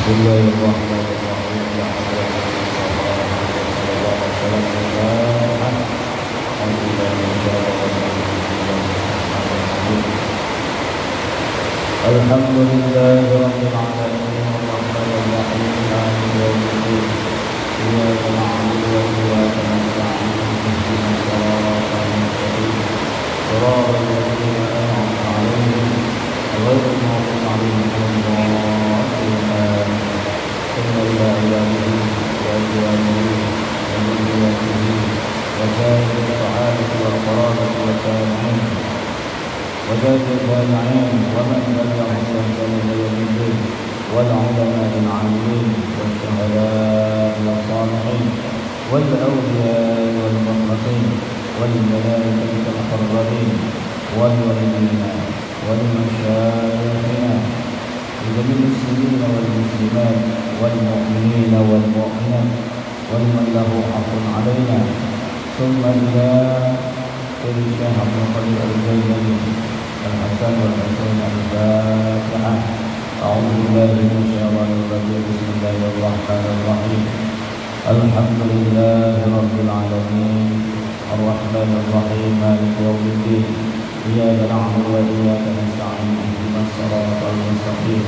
Bismillahirrahmanirrahim. Ya Hadratin Mustafa sallallahu alaihi wasallam. Alhamdulillahi rabbil alamin arrahmanir rahim maliki yaumiddin. Iyyaka na'budu wa iyyaka nasta'in ihdinas siratal mustaqim. Shiratal ladzina an'amta 'alaihim ghairil maghdubi 'alaihim waladdallin. Inna lillahi wa inna ilaihi raji'un. وجاهد الصحابة والقرابة والتابعين وجاهد التابعين ومن تبعهم بإحسان إلى يوم الدين والعلماء العاملين والشهداء والصالحين والأولياء والمخلصين والملائكة المقربين والمؤمنين والمشايخنا لجميع المسلمين والمسلمات والمؤمنين والمؤمنات ولمن له حق علينا ثم إلى كل شيخ عبد القادر الجيلاني الحسن والحسين الفاتحة. أعوذ بالله من الشيطان الرجيم. بسم الله الرحمن الرحيم. الحمد لله رب العالمين الرحمن الرحيم مالك يوم الدين. إياك نعبد وإياك نستعين اهدنا الصراط المستقيم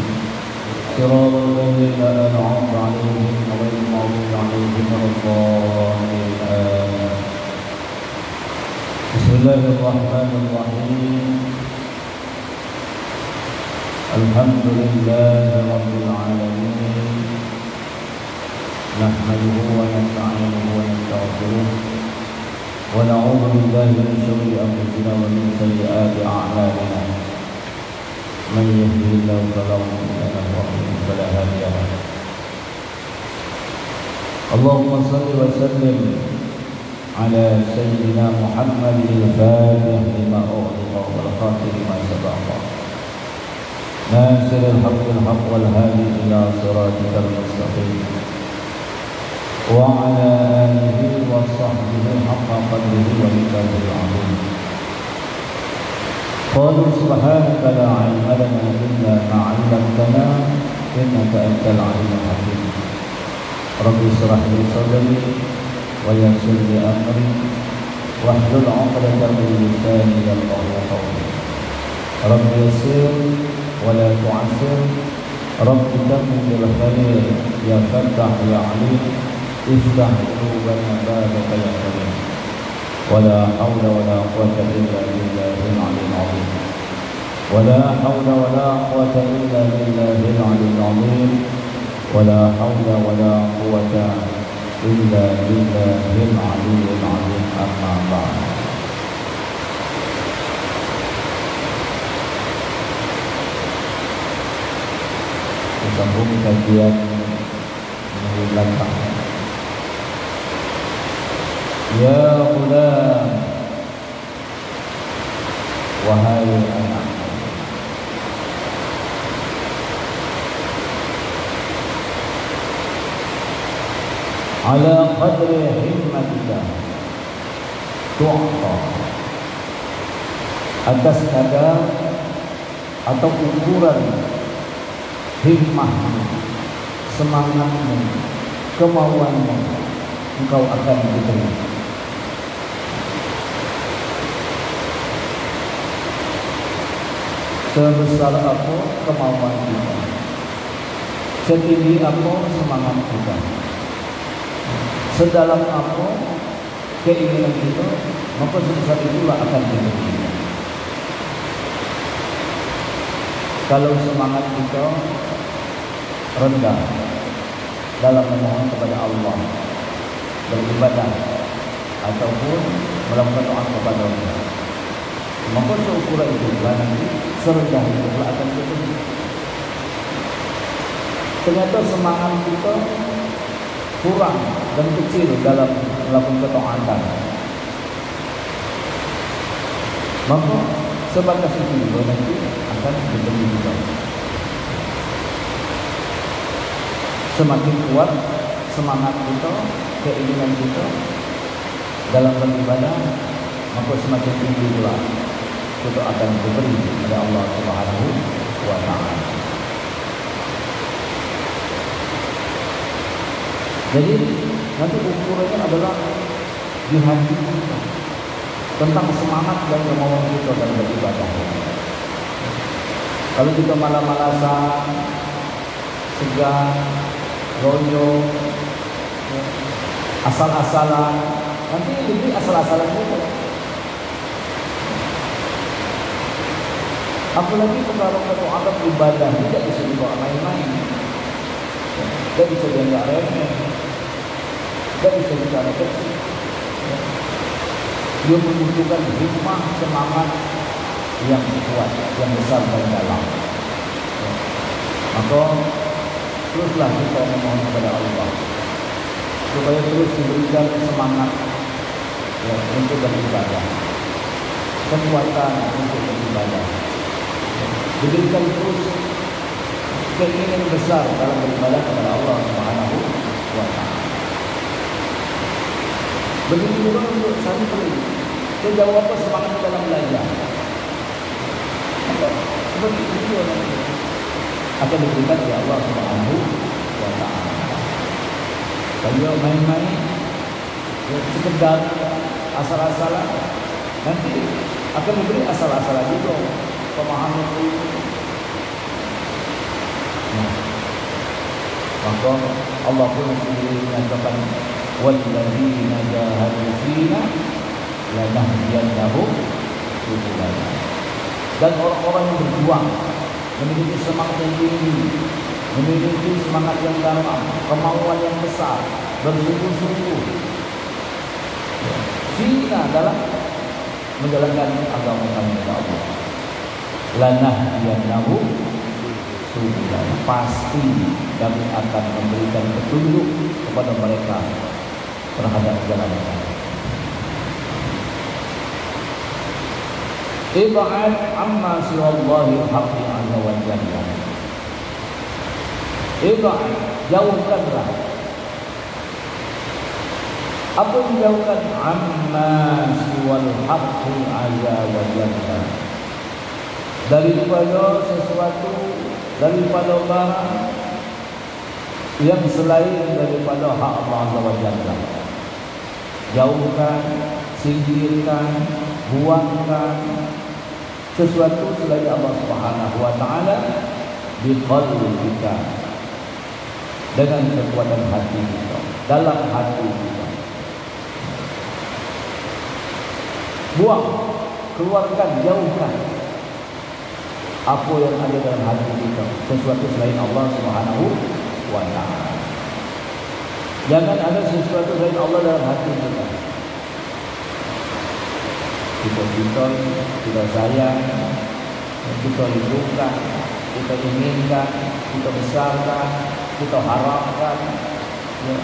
صراط الذين أنعمت عليهم غير المغضوب عليهم ولا الضالين. Bismillahirrahmanirrahim. Alhamdulillahi rabbil alamin. Nahmaduhu wa nasta'inuhu wa nastaghfiruh wa na'udzu billahi min shururi anfusina wa min sayyiati a'malina. Man yahdihillahu fala mudilla lahu wa man yudlil fala hadiya lahu. Allahumma shalli wa sallim على سيدنا محمد الفاتح لما أغلق والخاتم لما سبق ناصر الحق بالحق والهادي إلى صراطك المستقيم وعلى آله وصحبه حق قدره ومقداره العظيم. قالوا سبحانك لا علم لنا إلا ما علمتنا إنك أنت العليم الحكيم. رب اشرح لي صدري ويسر لي أمري واحلل عقدة من لساني يفقهوا قولي. رب يسر ولا تعسر رب تمن بالخير يا فتاح يا عليم افتح قلوبنا بابك يا كريم. ولا حول ولا قوة إلا بالله العلي العظيم. ولا حول ولا قوة إلا بالله العلي العظيم. ولا حول ولا قوة إلا بالله العلي العظيم. أما بعد. Sambung kajian minggu belakang. Ya Ghulam, wahai anak, ala qadri himmatika tu'ta, atas kadar atau ukuran himmahmu, semangatmu, kemauanmu, engkau akan diberi. Sebesar apa kemauan kita, setinggi apa semangat kita, sedalam apa keinginan kita, maka sebesar itulah akan diberi. Kalau semangat kita rendah dalam memohon kepada Allah, beribadah ataupun melakukan doa kepada Allah, maka seukuran itu nanti serendah itu akan diberi. Ternyata semangat kita kurang dan kecil dalam melakukan ketaatan, maka sebatas itu nanti akan diberi juga. Semakin kuat semangat kita, keinginan kita dalam beribadah, maka semakin tinggi pula kita akan diberi oleh Allah Subhanahu wa Ta'ala. Jadi nanti ukurannya adalah di hati kita, tentang semangat dan kemauan kita dalam beribadah. Kalau kita malas-malasan, segan, loyo, asal-asalan, nanti diberi asal-asalan juga. Apalagi perkara-perkara adab ibadah tidak bisa dibawa main-main, tidak bisa dianggap remeh, tidak bisa bicara kecil. Dia membutuhkan hikmah, semangat yang kuat, yang besar dan dalam. Maka teruslah kita memohon kepada Allah supaya terus diberikan semangat untuk beribadah, kekuatan untuk beribadah, diberikan terus keinginan besar dalam beribadah kepada Allah Subhanahu wa Ta'ala. Begitu juga untuk santri, sejauh apa semangat dalam belajar, seperti itu akan diberikan oleh Allah Subhanahu wa Ta'ala. Kalau main-main, sekedar asal-asalan, nanti akan diberi asal-asalan juga pemahaman itu. Maka Allah pun sendiri menyatakan, walladzina jahadu fina lanahdiyannahum subulana. Dan orang-orang yang berjuang, memiliki semangat yang tinggi, memiliki semangat yang dalam, kemauan yang besar, bersungguh-sungguh fina dalam menjalankan agama kami kepada Allah, lanahdiyannahum subulana, pasti kami akan memberikan petunjuk kepada mereka terhadap jalan kami. Ib'ad amma siwallahi haqqi azza wa jalla. Ib'ad, jauhkanlah. Apa yang dijauhkan? Amma siwal haqqi azza wa jalla, daripada sesuatu, daripada barang yang selain daripada hak Allah Azza wa Jalla. Jauhkan, singkirkan, buangkan sesuatu selain Allah Subhanahu wa Ta'ala biqalbika, dengan kekuatan hati kita, dalam hati kita. Buang, keluarkan, jauhkan apa yang ada dalam hati kita, sesuatu selain Allah Subhanahu wa Ta'ala. Jangan ada sesuatu selain Allah dalam hati kita. Kita cinta, kita sayang, kita rindukan, kita inginkan, kita besarkan, kita harapkan, ya.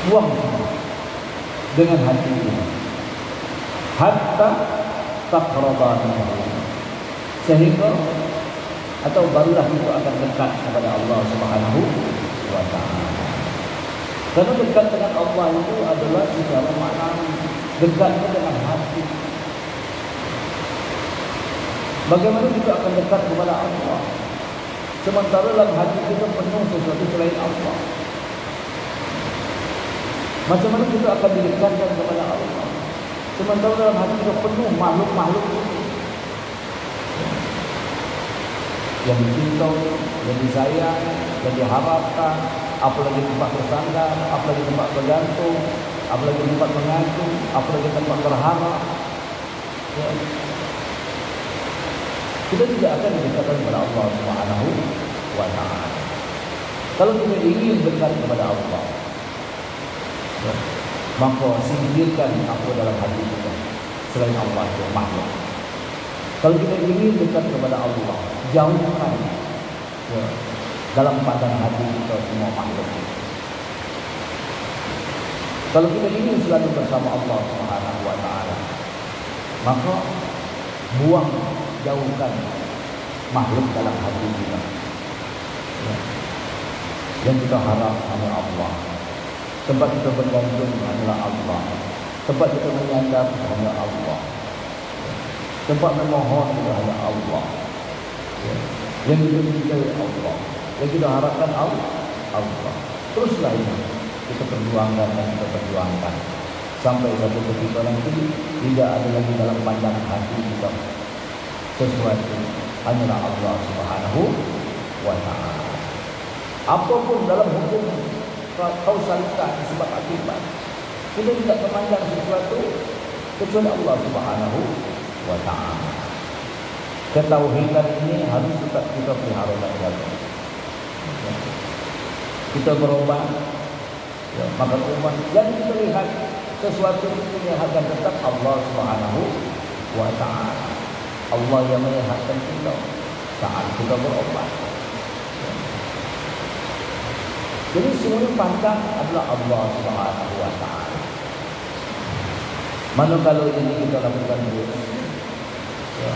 Buang dengan hati kita. Hatta taqrabana, sehingga atau barulah kita akan dekat kepada Allah Subhanahu wa Ta'ala. Karena dekat dengan Allah itu adalah secara makna dekatnya dengan hati. Bagaimana kita akan dekat kepada Allah sementara dalam hati kita penuh sesuatu selain Allah? Macam mana kita akan didekatkan kepada Allah sementara dalam hati kita penuh makhluk-makhluk itu yang dicinta, yang disayang, yang diharapkan, apalagi tempat bersandar, apalagi tempat bergantung, apalagi tempat mengacu, apalagi tempat berharap, ya. Kita tidak akan didekatkan kepada Allah Subhanahu wa Ta'ala. Kalau kita ingin dekat kepada Allah, ya, maka singkirkan apa dalam hati kita selain Allah itu makhluk. Kalau kita ingin dekat kepada Allah, jauhkan, ya, dalam pandang hati kita semua makhluk. Kalau kita ingin selalu bersama Allah Subhanahu wa Ta'ala, maka buang, jauhkan makhluk dalam hati kita, ya. Yang kita harap hanya Allah. Tempat kita bergantung hanyalah Allah. Tempat kita menyandar hanya Allah. Tempat memohon juga hanya Allah, ya. Yang kita cintai Allah, yang kita harapkan Allah. teruslah ini kita perjuangkan dan kita perjuangkan sampai satu ketika nanti tidak ada lagi dalam pandangan hati kita sesuatu, hanyalah Allah Subhanahu wa Ta'ala. Apapun dalam hukum kausalitas sebab akibat, kita tidak memandang sesuatu kecuali Allah Subhanahu wa Ta'ala. Ketauhidan ini harus tetap kita pelihara lagi. Kita berobat, ya, makan umat, dan kita lihat sesuatu itu melihatkan tetap Allah Subhanahu wa Ta'ala. Allah yang melihatkan kita saat kita berobat. Ya. Jadi seluruh pandang adalah Allah Subhanahu wa Ta'ala. Mana kalau ini kita lakukan terus, ya,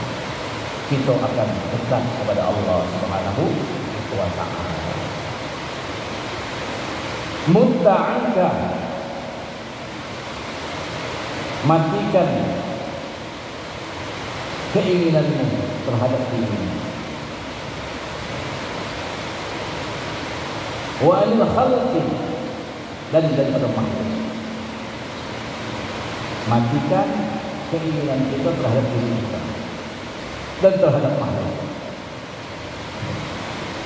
kita akan dekat kepada Allah Subhanahu wa Ta'ala. Munta'anka, matikan keinginanmu terhadap diri. Wa anil khalqi, dan daripada makhluk. Matikan keinginan kita terhadap diri kita dan terhadap makhluk.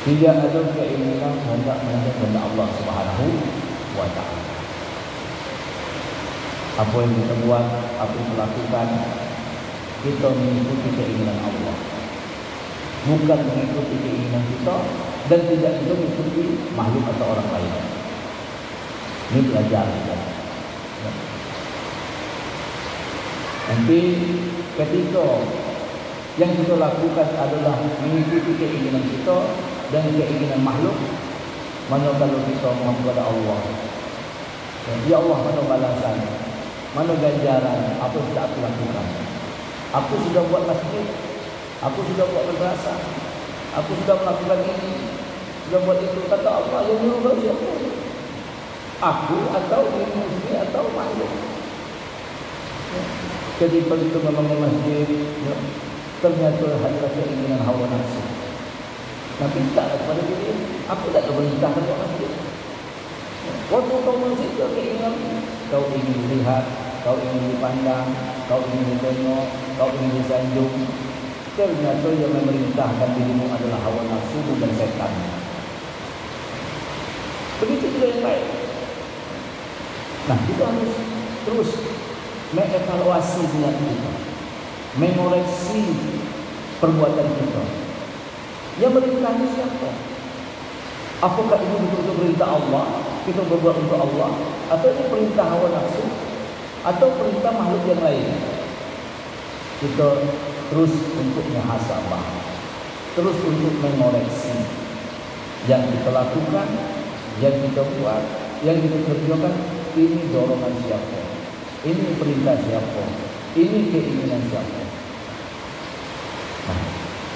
Tidak ada keinginan hendak menghadap Allah Subhanahu wa Ta'ala. Apa yang kita buat, apa yang kita lakukan, kita mengikuti keinginan Allah, bukan mengikuti keinginan kita, dan tidak juga mengikuti makhluk atau orang lain. Ini belajar ya. Nanti ketika yang kita lakukan adalah mengikuti keinginan kita dan keinginan makhluk, mana kalau kita mohon kepada Allah, ya Allah, mana balasan, mana ganjaran apa yang sudah aku lakukan. Aku sudah buat masjid, aku sudah buat madrasah, aku sudah melakukan ini, sudah buat itu. Kata Allah, yang nyuruh siapa? Aku atau dirimu sendiri atau makhluk? Jadi begitu membangun masjid, ternyata adalah keinginan hawa nafsu. Nabi tak kepada diri, aku tak berintah kepada masjid. Waktu kau masjid, kau keinginan, kau ingin lihat, kau ingin dipandang, kau ingin ditengok, kau ingin disanjung. Ternyata yang memerintahkan dirimu adalah hawa nafsu dan setan. Begitu juga yang lain. Nah, kita harus terus mengevaluasi niat kita, mengoreksi perbuatan kita. Yang merintahnya siapa? Apakah ini betul-betul perintah Allah, kita berbuat untuk Allah, atau ini perintah hawa nafsu, atau perintah makhluk yang lain? Kita terus untuk muhasabah, terus untuk mengoreksi yang kita lakukan, yang kita buat, yang kita kerjakan. Ini dorongan siapa? Ini perintah siapa? Ini keinginan siapa? Nah,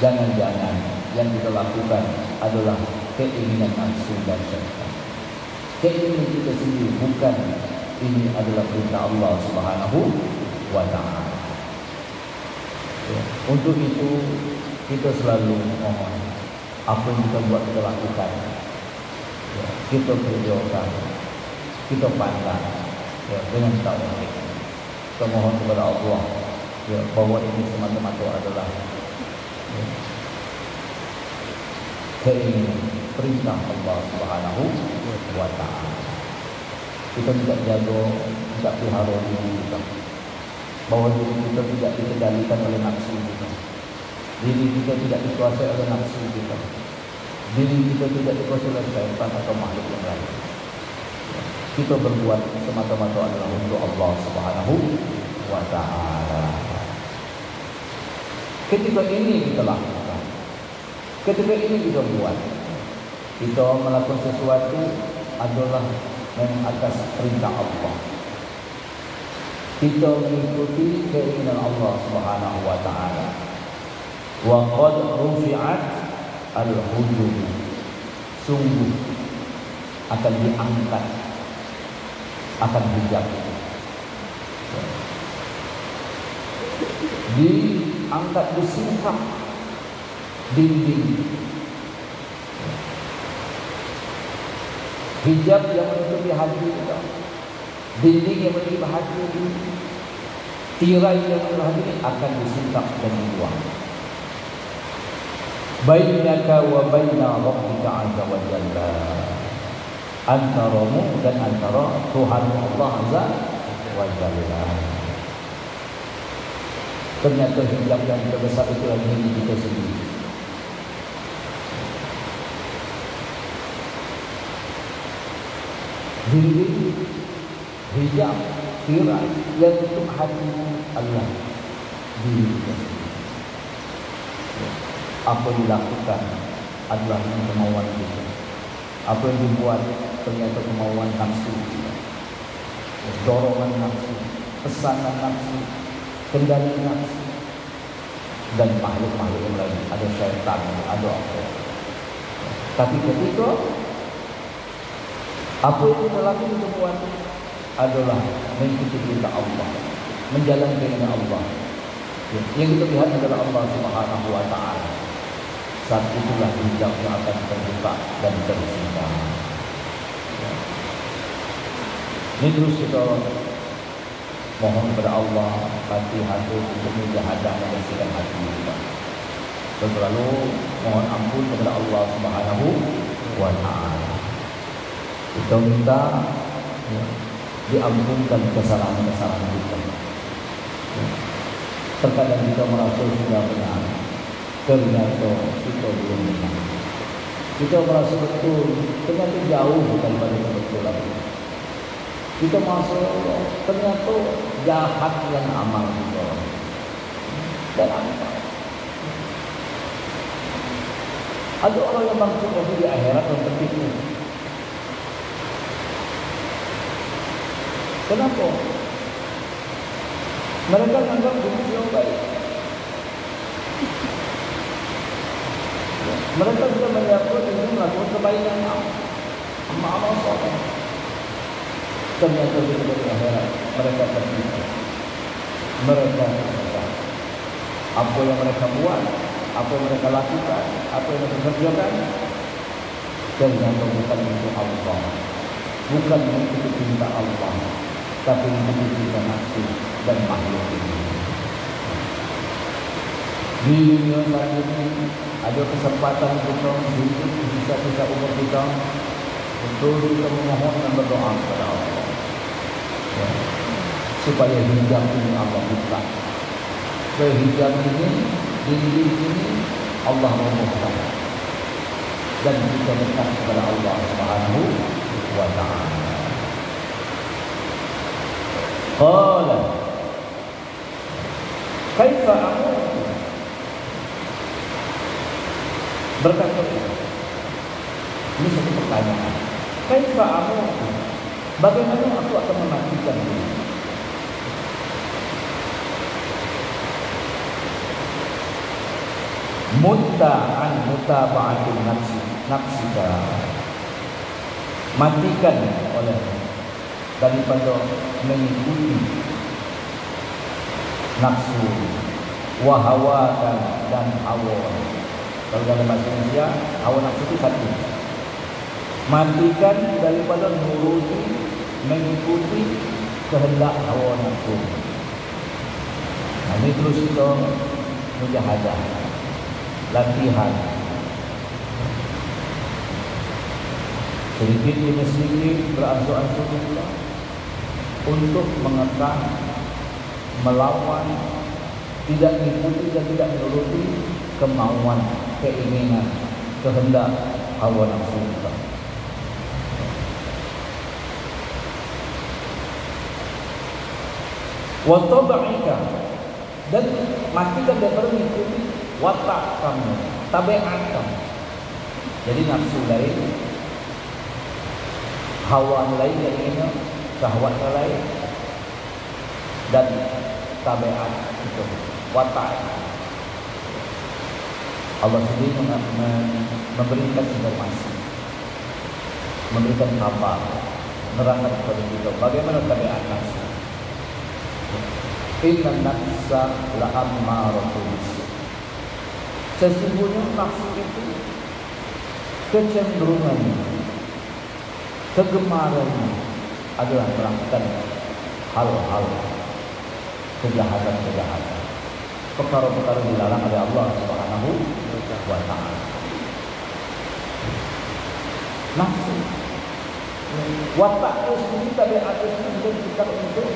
jangan-jangan yang kita lakukan adalah keinginan nafsu dan syaitan. Keinginan kita sendiri, bukan ini adalah perintah Allah Subhanahu wa Ta'ala. Ya. Untuk itu kita selalu mohon apa yang kita buat, kita lakukan, ya, kita kerjakan, kita pandang, ya, dengan tauhid. Kita mohon kepada Allah, ya, bahwa ini semata-mata adalah, ya, keinginan perintah Allah Subhanahu wa Ta'ala. Kita tidak jaga, tidak pelihara diri kita, bahwa diri kita tidak dikendalikan oleh nafsu kita, diri kita tidak dikuasai oleh nafsu kita, diri kita tidak dikuasai oleh syaitan atau makhluk yang lain. Kita berbuat semata-mata adalah untuk Allah Subhanahu wa Ta'ala. Ketika ini kita lakukan, ketika ini kita buat, kita melakukan sesuatu adalah atas perintah Allah. Kita mengikuti keinginan Allah Subhanahu wa Ta'ala. Wa qad rufi'at al-hujub, sungguh akan diangkat, akan hijab, diangkat, disingkap dinding hijab yang menutupi hati kita, dinding yang menutupi hati ini, tirai yang menutupi hati ini akan disingkap dan dibuang. Bainaka wa baina rabbika azza wa jalla, antaramu dan antara Tuhan Allah azza wa jalla. Ternyata hijab yang terbesar itu adalah diri kita sendiri. Diri, hijab, tirai yang tutup hati Allah, diri kita sendiri. Apa yang dilakukan adalah kemauan kita. Apa yang dibuat ternyata kemauan nafsu kita, dorongan nafsu, pesanan nafsu, kendali nafsu, dan makhluk-makhluk yang lain. Ada syaitan, ada apa. Tapi ketika apa yang kita lakukan semua adalah mengikuti perintah Allah, menjalankan perintah Allah. Yang kita lihat adalah Allah Subhanahu wa taala. Saat itulah hijab yang akan terbuka dan tersingkap. Ini terus kita mohon kepada Allah Fatihah untuk menjahadah membersihkan hati kita. Dan selalu mohon ampun kepada Allah Subhanahu wa taala. Kita minta diampunkan kesalahan-kesalahan kita. Terkadang kita merasa sudah benar, ternyata kita belum benar. Kita merasa betul, ternyata jauh daripada kebetulan. Kita merasa ternyata jahat yang amal kita. Dan ada orang yang maksud di akhirat yang tertipu. Kenapa? Mereka menganggap dunia yang baik. Mereka sudah menyiapkan ini melakukan kebaikan amal soleh. Ternyata di akhirat mereka tertipu. Mereka tersesat. Apa yang mereka buat, apa yang mereka lakukan, apa yang mereka kerjakan, ternyata bukan untuk Allah, bukan untuk cinta Allah, tapi untuk cinta nafsu dan makhluk ini. Di dunia saat ini ada kesempatan kita hidup di sisa-sisa umur kita untuk kita memohon dan berdoa kepada Allah, ya, supaya hijab ini Allah buka. Supaya hijab ini, dinding ini Allah memuka, dan kita dekat kepada Allah Subhanahu wa taala. Qala kaifa amur, berkata ini satu pertanyaan, kaifa amur, bagaimana aku akan mematikan diri? Mutta'an mutaba'atin nafsika, matikan oleh daripada mengikuti nafsu, wahawatan dan hawa. Kalau dalam bahasa Indonesia, hawa nafsu itu satu. Matikan daripada mengikuti kehendak hawa nafsu. Nah, ini terus kita mujahadah, latihan. Sedikit demi sedikit beransur-ansur kita untuk mengekang, melawan, tidak mengikuti dan tidak menuruti kemauan, keinginan, kehendak hawa nafsu kita. Wa tabi'ika, dan matikan daripada mengikuti watak kamu, tabiat kamu. Jadi nafsu lain, hawa lain, keinginan, syahwat lain, dan tabiat itu, watak. Allah sendiri memberikan informasi, memberikan kabar, menerangkan kepada kita bagaimana tabiat nafsu. Inna nafsa la'ammaratun bisu'. Sesungguhnya nafsu itu kecenderungannya kegemarannya adalah melakukan hal-hal kejahatan-kejahatan, perkara-perkara dilarang oleh Allah Subhanahu wa Ta'ala. Nafsu, watak itu sendiri tabiatnya menjadi kita untuk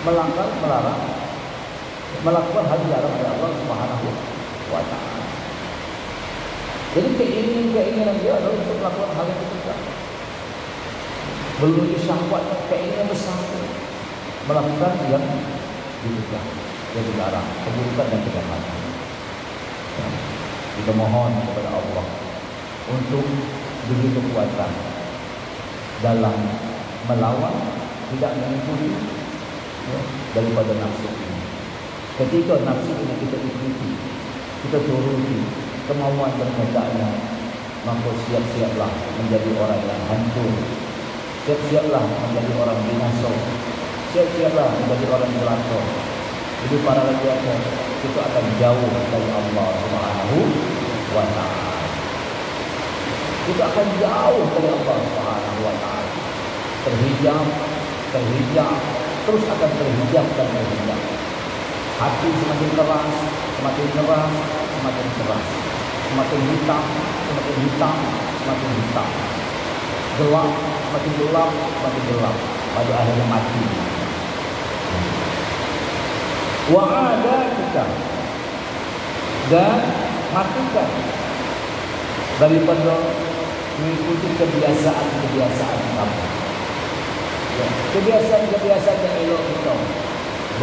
melanggar, melarang, melakukan hal dilarang oleh Allah Subhanahu wa Ta'ala. Jadi keinginan dia adalah untuk melakukan hal yang kita. Belum syahwatnya, keinginan besar melakukan yang dicegah, yang dilarang, keburukan dan kejahatan. Kita mohon kepada Allah untuk beri kekuatan dalam melawan, tidak mengikuti daripada nafsu ini. Ketika nafsu ini kita ikuti, kita turuti kemauan dan kehendaknya, maka siap-siaplah menjadi orang yang hancur, siap-siaplah menjadi orang binasa, siap-siaplah menjadi orang celaka. Jadi para rakyatnya kita akan jauh dari Allah Subhanahu wa Ta'ala. Kita akan jauh dari Allah Subhanahu wa Ta'ala. Terhijab, terus akan terhijab dan terhijab. Hati semakin keras, semakin keras, semakin keras. Semakin hitam, semakin hitam, semakin hitam. Gelap, semakin gelap, semakin gelap. Pada akhirnya mati. Wa'ada kita, dan matikan daripada mengikuti kebiasaan-kebiasaan kamu. Ya, kebiasaan-kebiasaan yang elok kita,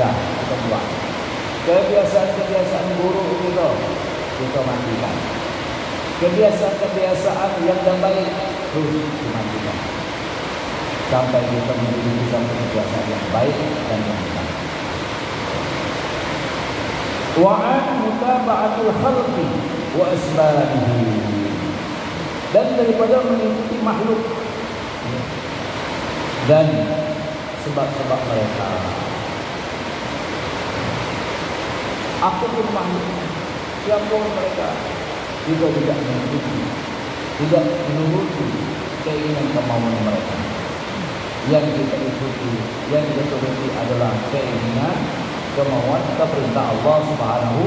dah kita buat. Kebiasaan-kebiasaan buruk kita matikan. Kebiasaan-kebiasaan yang baik terus dimatikan. Sampai kita menjadi satu kebiasaan yang baik dan yang baik. Wa'an mutaba'atul khalqi wa asbabihi, dan daripada mengikuti makhluk dan sebab-sebab mereka. Apapun makhluk, siapapun mereka, kita tidak mengikuti, tidak menuruti keinginan kemauan mereka. Yang kita ikuti, yang kita turuti adalah keinginan kemauan perintah Allah Subhanahu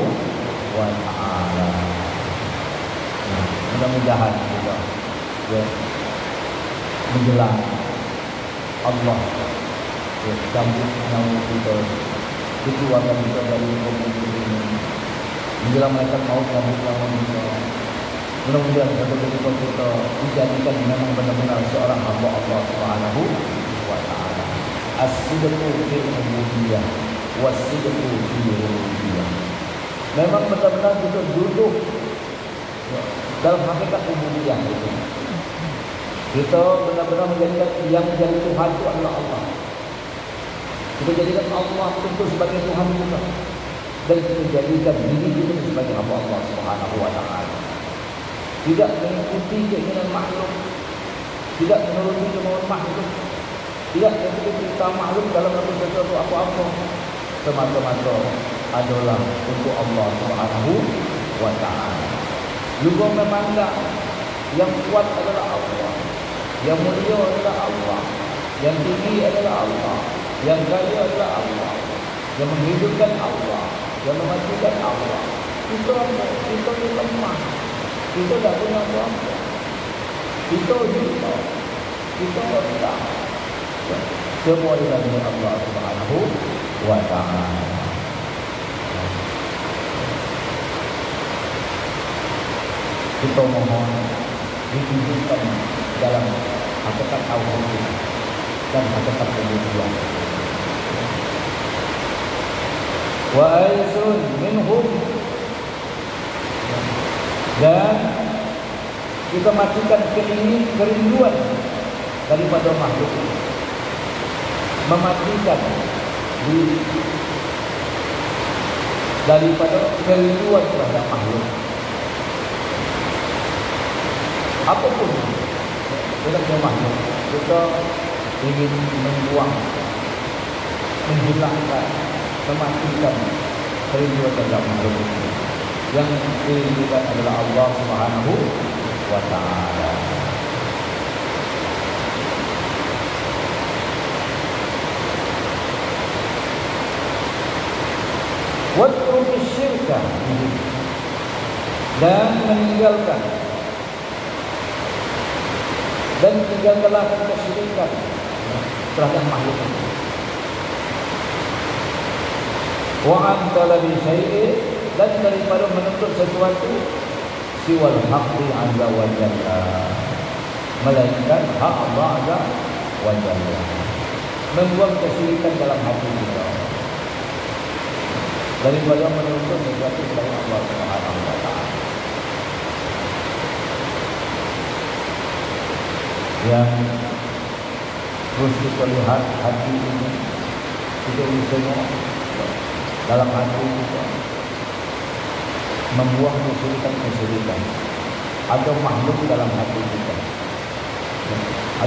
wa Ta'ala. Nah, mudah-mudahan kita menjelang Allah cabut nyawa kita, dikeluarkan kita dari kubur ini, menjelang mereka mau cabut nyawa kita. Mudah-mudahan ketika kita dijadikan memang benar-benar seorang hamba Allah Subhanahu wa Ta'ala. As-sidqu fil ubudiyyah was-sidqu fil rububiyyah. Memang benar-benar kita duduk dalam hakikat ubudiyah itu. Kita benar-benar menjadikan yang menjadi Tuhan itu adalah Allah. Kita jadikan Allah tentu sebagai Tuhan kita, dan kita jadikan diri kita sebagai hamba Allah Subhanahu wa Ta'ala. Tidak mengikuti keinginan makhluk, tidak menuruti kemauan makhluk, tidak mengikuti perintah makhluk dalam melakukan sesuatu apa-apa. Semata-mata adalah untuk Allah Subhanahu wa Ta'ala. Juga memandang yang kuat adalah Allah, yang mulia adalah Allah, yang tinggi adalah Allah, yang kaya adalah Allah, yang menghidupkan Allah, yang mematikan Allah. Kita lemah, kita tak punya apa-apa, kita juga, kita rendah. Semua dari Allah Subhanahu wa Ta'ala. Kita mohon ditunjukkan dalam hakikat tauhid dan hakikat kemuliaan. Wa aisun minhum, dan kita matikan kerinduan daripada makhluk, mematikan diri daripada kerinduan terhadap makhluk. Apapun kita punya makhluk, kita ingin membuang, menghilangkan, mematikan kerinduan terhadap makhluk itu. Yang dirindukan adalah Allah Subhanahu wa Ta'ala. Watruki syirka, dan meninggalkan dan tinggalkanlah kesyirikan terhadap makhluk. Wa anta la bi syai'in, dan daripada menuntut sesuatu siwal haqqi azza wa jalla, melainkan hak Allah azza wa jalla. Membuang kesyirikan dalam hati kita daripada menuntut sesuatu selain Allah Subhanahu wa taala. Yang terus kita lihat hati ini, kita bisa tengok dalam hati kita membuang kesyirikan ada makhluk dalam hati kita,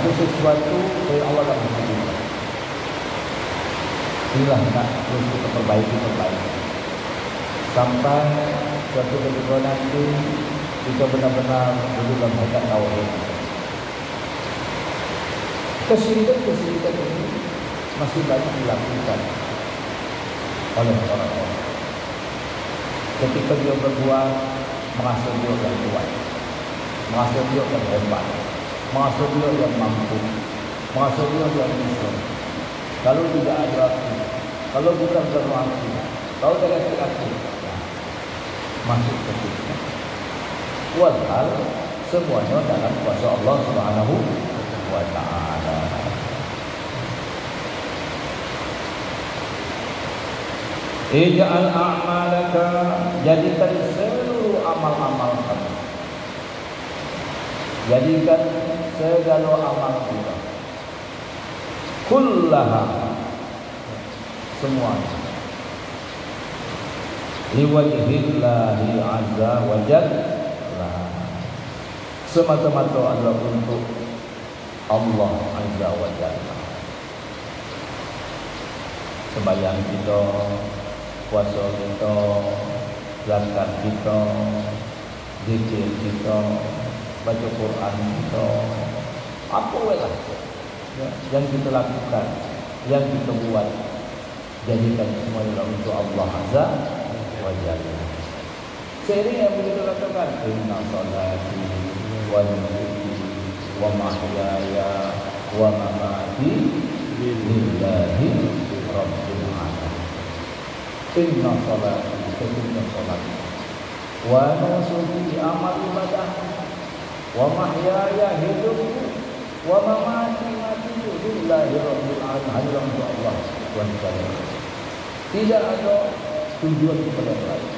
ada sesuatu dari Allah dalam hati kita. Inilah nak terus kita perbaiki sampai suatu ketika nanti kita benar-benar duduk dalam hakikat tauhid. Kesyirikan ini masih banyak dilakukan oleh orang-orang. Ketika dia berbuat, merasa dia yang kuat, merasa dia yang hebat, merasa dia yang mampu, merasa dia yang bisa. Kalau tidak ada aku, kalau bukan karena aku, kalau tidak ada aku, masuk ke situ. Walhal semuanya dalam kuasa Allah Subhanahu wa taala. Ij'al a'malaka, jadikan seluruh amal-amal kamu, jadikan segala amal kita, kullaha, semuanya, liwajhillahi azza wa jalla, semata-mata adalah untuk Allah azza wa jalla. Sembahyang kita, puasa kita, zakat kita, zikir kita, baca Quran kita, apa lah yang kita lakukan, yang kita buat, jadikan semuanya untuk Allah azza wa jalla. Sering yang begitu katakan, inna salati wa nusuki wa mahyaya wa mamati lillahi rabbil alamin. Inna salati, sesungguhnya salat, wa nusuki, amal ibadah, wa mahyaya, hidupku, wa mamati, matiku, lillahi rabbil alamin, hanya untuk Allah subhanahu wa ta'ala. Tidak ada tujuan kepada yang lain,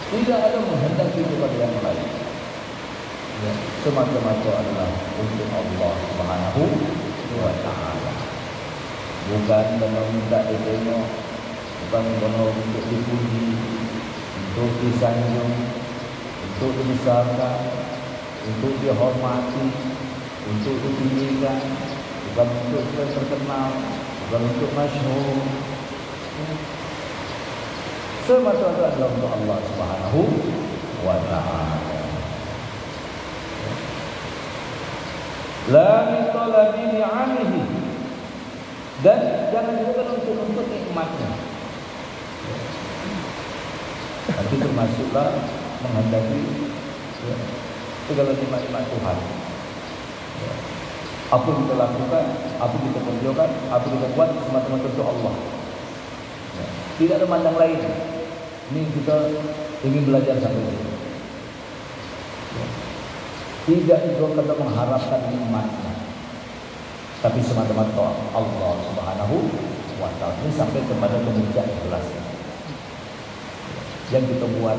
tidak ada menghendaki kepada yang lain, ya, semata-mata adalah untuk Allah Subhanahu wa ta'ala. Bukan kerana minta ditengok, bukan kerana untuk dipuji, untuk disanjung, untuk dibesarkan, untuk dihormati, untuk ditinggikan, bukan untuk terkenal, bukan untuk masyhur. Semata-mata adalah untuk Allah Subhanahu wa ta'ala. La mitalabi ni'amihi, dan jangan juga untuk nikmatnya. Nanti termasuklah menghendaki, ya, segala nikmat-nikmat Tuhan. Ya. Apa yang kita lakukan, apa yang kita kerjakan, apa yang kita buat, semata-mata untuk Allah. Ya. Tidak ada mandang lain. Ini kita ingin belajar sampai ini. Ya. Tidak itu kita mengharapkan nikmatnya, tapi semata-mata Allah Subhanahu wa ta'ala. Ini sampai kepada kemuliaan ikhlas. Yang kita buat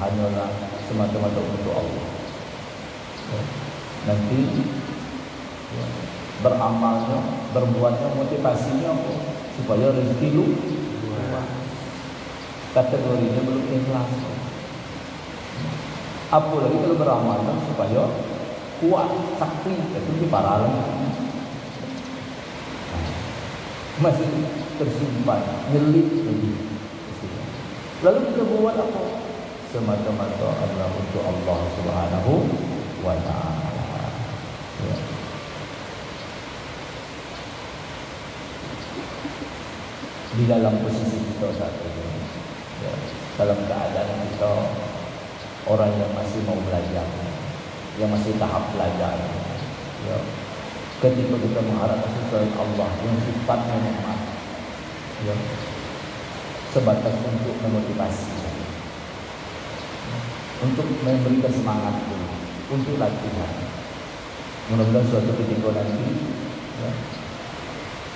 hanyalah semata-mata untuk Allah. Ya. Nanti, ya, beramalnya, berbuatnya, motivasinya supaya rezeki lu kategorinya belum ikhlas. Apa lagi kalau beramal supaya kuat, sakti, itu di paralel. Masih tersimpan, nyelit lagi. Lalu kita buat apa? Semata-mata adalah untuk Allah Subhanahu wa ta'ala. Ya. Di dalam posisi kita saat ini, dalam keadaan kita orang yang masih mau belajar, yang masih tahap belajar. Ya. Ketika kita mengharapkan sesuatu Allah yang sifatnya nikmat, ya, sebatas untuk memotivasi, untuk memberikan semangat dulu, untuk latihan. Mudah-mudahan suatu ketika nanti, ya,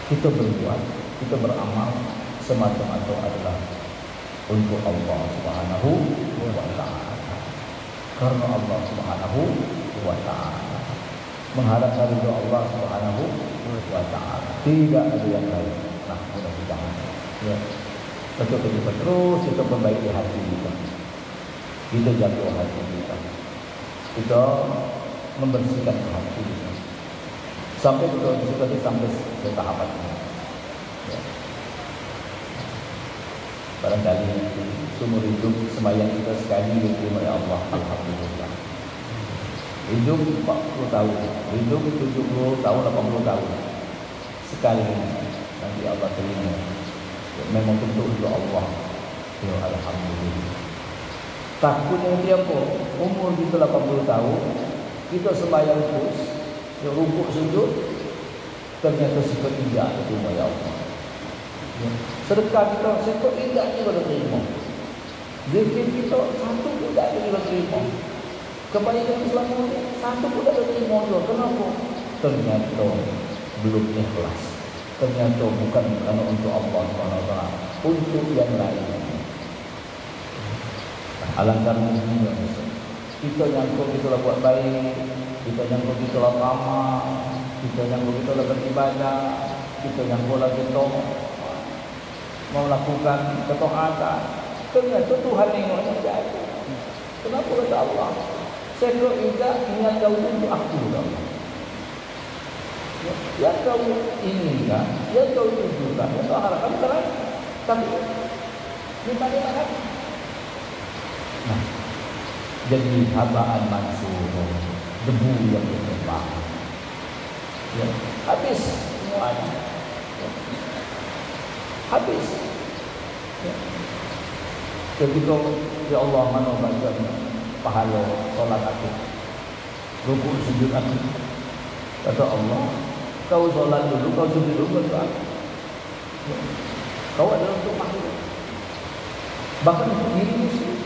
kita berbuat, kita beramal semata-mata adalah untuk Allah Subhanahu wa Ta'ala. Karena Allah Subhanahu wa Ta'ala, mengharapkan ridha Allah Subhanahu wa Ta'ala, tidak ada yang lain. Nah, mudah-mudahan, ya, kita terus kita perbaiki hati kita, kita jaga hati kita, kita membersihkan hati kita sampai kita sampai ke tahapan ini. Ya. Barangkali seumur hidup sembahyang kita sekali diterima oleh Allah, alhamdulillah. Hidup 40 tahun, hidup 70 tahun, 80 tahun, sekali nanti Allah terima. Memang bentuk untuk Allah. Ya, alhamdulillah. Takutnya dia apa? Umur kita 80 tahun, kita sembahyang terus, ya, rukuk sujud, ternyata sikap tidak diterima oleh Allah. Ya. Sedekah kita sikap tidak juga diterima. Zikir kita satu pun tidak juga diterima. Kebaikan Islam ini satu pun tidak diterima juga. Kenapa? Ternyata belum ikhlas. Ternyata bukan karena untuk Allah SWT, untuk yang lain. Alangkah ruginya kita nyangkut kita lah buat baik, kita nyangkut kita lah amal, kita nyangkut kita lah beribadah, kita nyangkut lah kita melakukan ketaatan. Ternyata Tuhan nengoknya jadi. Kenapa kata Allah? Saya tidak ingat kau untuk aku Allah. Yang kau inginkan, yang kau tujukan, yang kau harapkan terang. Tapi di mana? Nah, jadi habaan mansur, debu yang berkembang. Ya, habis semuanya. Ya. Habis. Ya. Ketika ya Allah mana baca pahala solat aku, rukuk sujud aku. Kata Allah, kau solat dulu, kau sujud dulu untuk aku. Ya. Kau adalah untuk makhluk, bahkan untuk dirimu sendiri.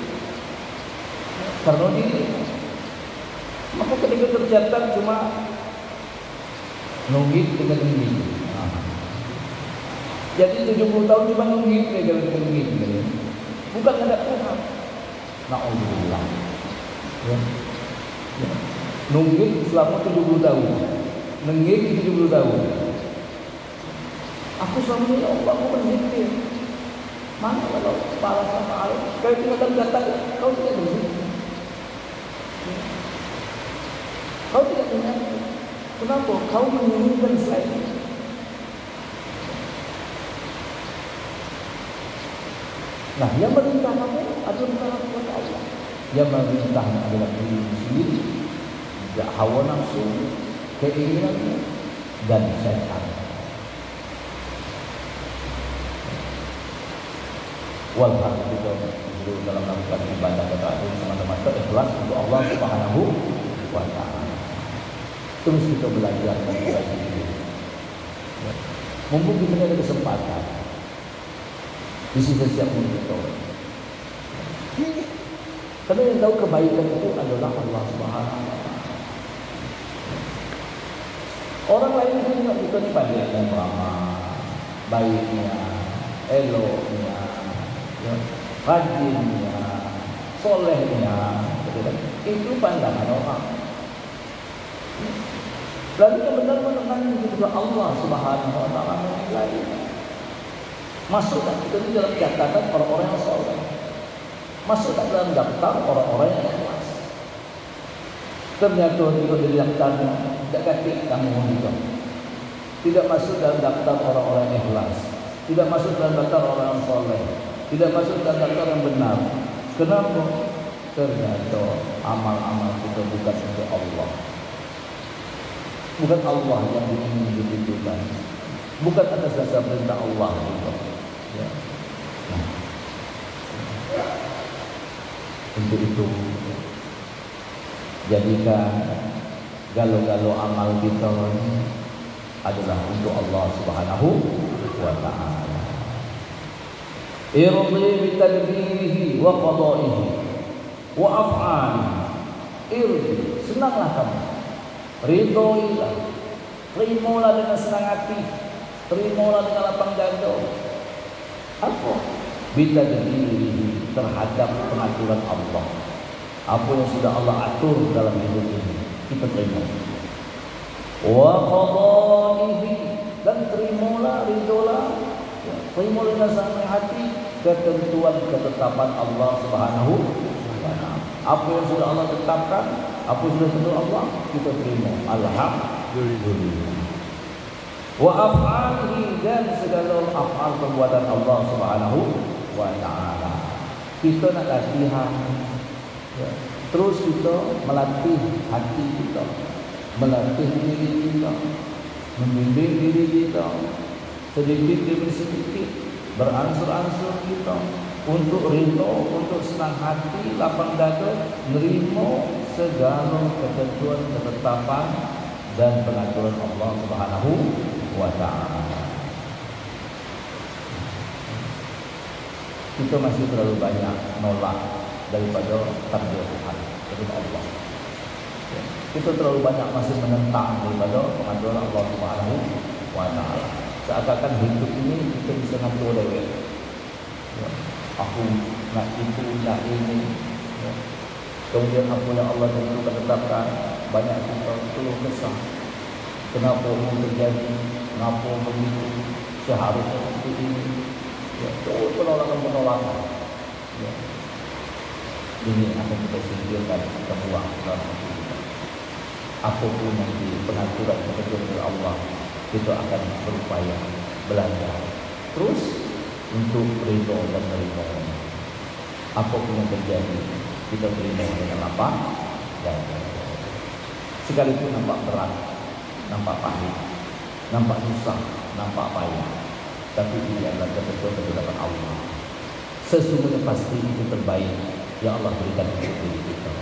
Karena diri, maka ketika tercatat cuma nunggit dengan nunggit. Jadi 70 tahun cuma nunggit dengan nunggit. Bukan ada Tuhan. Na'udzubillah. Ya. Ya. Nunggit selama 70 tahun, nunggit 70 tahun. Aku selama ini Allah, aku berzikir. Mana kalau kepala sama Allah, kalau tinggal datang, kau tidak berzikir. Kau tidak menyangka. Kenapa? Kau menginginkan selain itu. Nah, yang merintah kamu adalah kepada Allah. Yang merintah adalah diri sendiri, tidak hawa nafsu, keinginan dan syaitan. Walhal kita dalam melakukan ibadah ketaatan semata-mata ikhlas untuk Allah Subhanahu wa Ta'ala. Terus kita belajar dan belajar diri. Mumpung kita ada kesempatan, di sisi siap kita. Karena yang tahu kebaikan itu adalah Allah Subhanahu wa Ta'ala. Orang lain itu tidak kita ni banyak yang beramal, baiknya, eloknya, ya, rajinnya, solehnya, itu pandangan orang. Lalu yang benar-benar juga Allah Subhanahu wa Ta'ala menilai. Masuk tak kita di dalam catatan orang-orang yang soleh, masuk tak dalam daftar orang-orang yang ikhlas. Ternyata tidak di daftarnya, tidak kata kamu juga. Tidak masuk dalam daftar orang-orang yang ikhlas, tidak masuk dalam daftar orang yang soleh, tidak masuk dalam daftar yang benar. Kenapa? Ternyata amal-amal kita bukan untuk Allah. Bukan Allah yang ingin ditujukan, bukan atas dasar perintah Allah juga. Ya. Nah. Untuk itu jadikan galo-galo amal kita adalah untuk Allah Subhanahu wa ta'ala. Irdi bi tadbirihi wa qada'ihi wa af'alihi. Irdi, senanglah kamu, ridhoilah, terimalah dengan senang hati, terimalah dengan lapang dada. Apa? Bi tadbirihi, terhadap pengaturan Allah. Apa yang sudah Allah atur dalam hidup ini, kita terima. Wa qada'ihi, dan terimalah, ridholah, terimalah dengan senang hati ketentuan ketetapan Allah Subhanahu wa ta'ala. Apa yang sudah Allah tetapkan, apa yang sudah tentu Allah, kita terima. Alhamdulillah. Wa af'alihi, dan segala af'al perbuatan Allah Subhanahu wa ta'ala. Kita nak latihan, ya. Terus kita melatih hati kita, melatih diri kita, membimbing diri kita sedikit demi sedikit, beransur-ansur kita untuk ridho, untuk senang hati, lapang dada, menerima segala ketentuan, ketetapan dan pengaturan Allah Subhanahu wa ta'ala. Kita masih terlalu banyak nolak daripada takdir Tuhan, takdir Allah. Kita terlalu banyak masih menentang daripada pengaturan Allah Subhanahu wa ta'ala. Seakan-akan hidup ini kita bisa ngatur dewek. Aku nak itu, nak ini. Kemudian apa yang Allah tentukan, tetapkan, banyak kita keluh kesah. Kenapa ini terjadi? Kenapa begitu? Seharusnya seperti ini. Terus penolakan-penolakan. Ini akan kita singkirkan, kita buang dalam hati kita. Apapun nanti pengaturan ketentuan Allah, kita akan berupaya belajar terus untuk ridho dan menerima. Apapun yang terjadi, kita terima dengan lapang dan sekalipun nampak berat, nampak pahit, nampak susah, nampak payah, tapi ini adalah ketentuan ketetapan Allah. Sesungguhnya pasti itu terbaik yang Allah berikan untuk diri kita.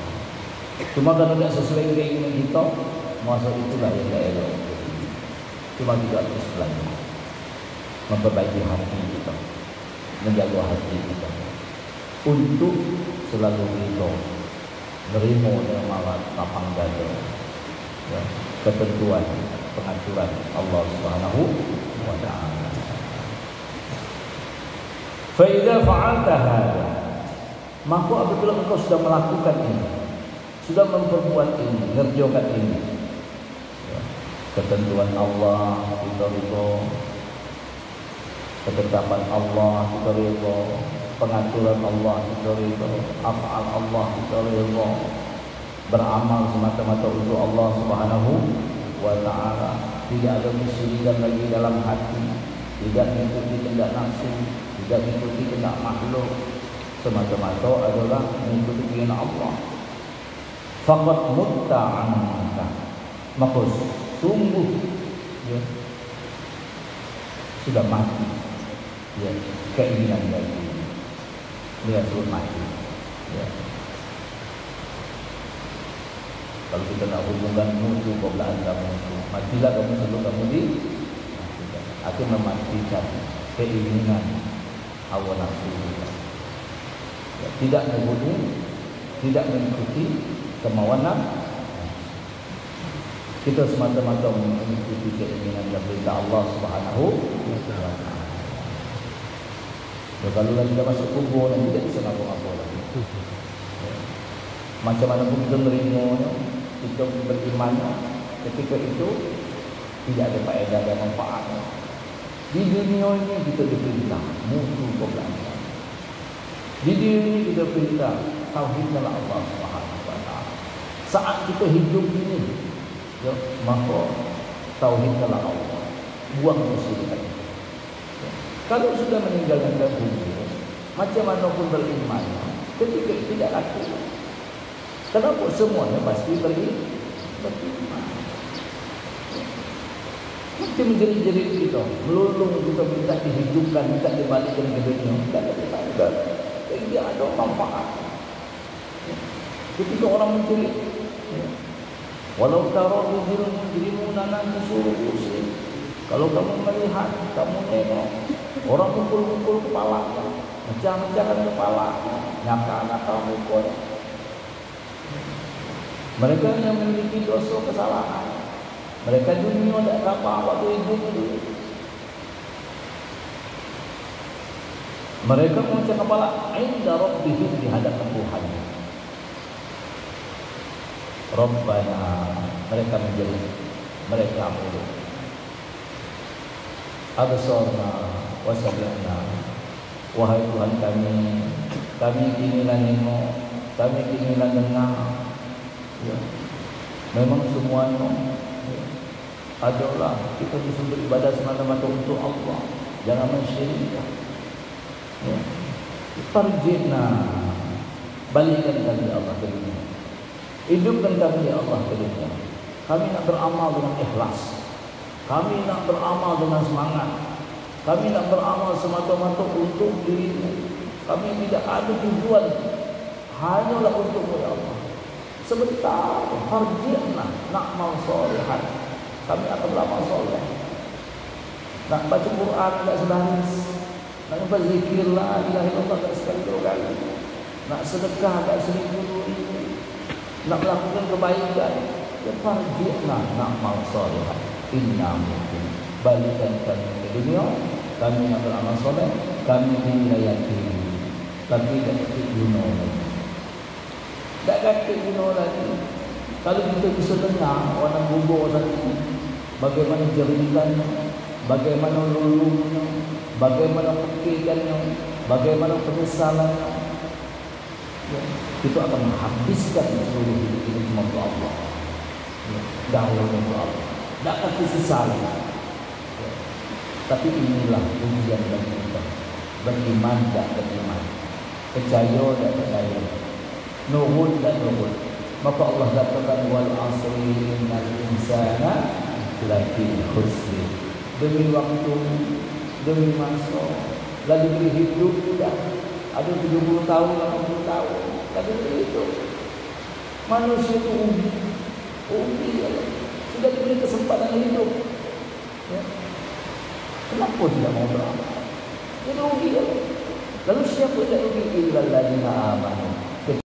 Cuma kalau tidak sesuai dengan keinginan kita, masa itulah yang tidak elok. Cuma kita harus belajar memperbaiki hati kita, menjaga hati kita untuk selalu ridho, menerima dengan lapang dada, ya, ketentuan pengaturan Allah Subhanahu wa ta'ala. Fa idza fa'alta hadza, maka apabila engkau sudah melakukan ini, sudah memperbuat ini, mengerjakan ini, ya, ketentuan Allah kita ridho, ketetapan Allah kita ridho, pengaturan Allah kita ridho, af'al Allah kita ridho, beramal semata-mata untuk Allah Subhanahu wa ta'ala, tidak ada kesyirikan lagi dalam hati, tidak mengikuti kehendak nafsu, tidak mengikuti kehendak makhluk, semata-mata adalah mengikuti keinginan Allah. Faqad mutta anka, maka sungguh, ya, sudah mati, ya, keinginan dari dia sudah mati, ya. Kalau kita nak hubungkan mutu kebelahan kamu, matilah kamu sebelum kamu dimatikan. Akan mematikan keinginan hawa nafsu kita, ya, tidak membunuh, tidak mengikuti kemauan nafsu. Kita semata-mata mengikuti keinginan dan perintah Allah Subhanahu wa ta'ala. Ya, kalau kita masuk kubur dan tidak bisa apa-apa lagi. Ya. Macam mana pun kita menerimanya, kita berimannya, ketika itu tidak ada faedah dan manfaatnya. Di dunia ini kita diperintah mutu kebelakang. Di dunia ini kita perintah tauhidlah Allah Subhanahu wa ta'ala. Saat kita hidup ini, ya, maka tauhidlah Allah, buang kesyirikan. Ya. Kalau sudah meninggalkan kubur, macam mana pun beriman, ketika tidak laku. Kenapa? Semuanya pasti beriman. Macam jerit-jerit kita, melulung kita minta dihidupkan, minta dibalikkan ke dunia, tidak ada faedah. Tidak ada manfaat. Ketika orang mencuri, walau tara idhil mujrimuna nankisuru ru'usihim, kalau kamu melihat, kamu nengok orang mukul-mukul kepalanya, mecah-mecahkan kepalanya, nyakal-nyakal mukul. Mereka yang memiliki dosa kesalahan, mereka dunia tidak apa waktu hidup dulu. Mereka mengecek kepala inda rabbihim, di hadapan Tuhan. Rabbana, mereka menjerit, mereka mulut. Absarna wa sami'na, wahai Tuhan kami inilah nengok, kami inilah dengar. Ya. Memang semuanya adalah kita bisa beribadah semata-mata untuk Allah, jangan mensyirikkan. Ya. Farjina, balikkan kami ya Allah ke dunia, hidupkan kami ya Allah ke dunia. Kami nak beramal dengan ikhlas, kami nak beramal dengan semangat, kami nak beramal semata-mata untuk dirimu. Kami tidak ada tujuan, hanyalah untukmu ya Allah. Sebentar, farjina na'mal sholihan, kami akan beramal soleh. Nak baca Quran tak sebaris, nak berzikir la ilaha illallah tak sekali 2 kali, nak sedekah tak 1000 nak melakukan kebaikan, ya farjina na'mal sholihan inna mungkin, balikan kami ke dunia, kami nak beramal soleh, kami dilayati, tapi tak gunung lagi, tak kata gunung lagi. Kalau kita bisa dengar orang bubur tadi, bagaimana jeritannya, bagaimana lulunya, bagaimana pekikannya, bagaimana penyesalannya, ya, itu akan menghabiskan seluruh hidup ini cuma untuk Allah. Ya, dahulu untuk Allah, tak akan disesali. Ya. Tapi inilah ujian bagi kita, beriman dan beriman, percaya dan percaya, nurut dan nurut. Maka Allah katakan wal asri innal insana lafi khusr. Demi waktu, demi masa, lagi demi hidup sudah ada 70 tahun, 80 tahun, lagi demi hidup. Manusia itu uji ya. Sudah diberi kesempatan hidup. Ya. Kenapa tidak mau beramal? Itu uji ya. Lalu siapa yang rugi? Illal ladzina amanu